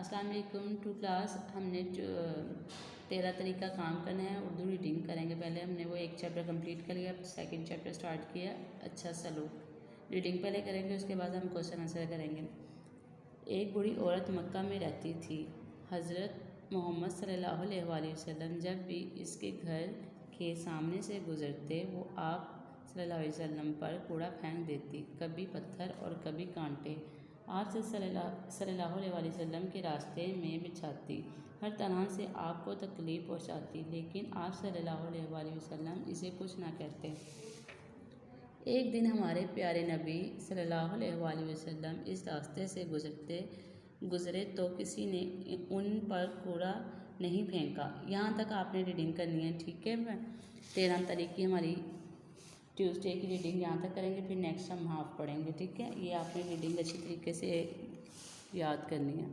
السلام علیکم to class. ہم نے 13 طریقہ کام کرنا ہے. اردو ریڈنگ کریں گے. پہلے ہم نے وہ ایک چیپٹر کمپلیٹ کر لیا, اب سیکنڈ چیپٹر سٹارٹ کیا. اچھا سلوک ریڈنگ پہلے کریں گے, اس کے بعد ہم کوشچن آنسر کریں گے. ایک بوڑھی عورت مکہ میں رہتی تھی. حضرت محمد صلی اللہ علیہ وآلہ وسلم جب بھی اس کے گھر کے سامنے سے گزرتے وہ آپ صلی اللہ علیہ وسلم پر کوڑا پھینک دیتی, کبھی پتھر اور کبھی کانٹے. آپ سے صلی اللہ علیہ وآلہ وسلم کے راستے میں بچھاتی, ہر طرح سے آپ کو تکلیف پہنچاتی, لیکن آپ صلی اللہ علیہ وآلہ وسلم اسے کچھ نہ کہتے. ایک دن ہمارے پیارے نبی صلی اللہ علیہ وآلہ وسلم اس راستے سے گزرے تو کسی نے ان پر کوڑا نہیں پھینکا. یہاں تک آپ نے ریڈنگ کرنی ہے, ٹھیک ہے. 13 تاریخ کی ہماری ٹیوزڈے کی ریڈنگ یہاں تک کریں گے, پھر نیکسٹ ہم ہاف پڑھیں گے, ٹھیک ہے. یہ آپ نے ریڈنگ اچھی طریقے سے یاد کرنی ہے.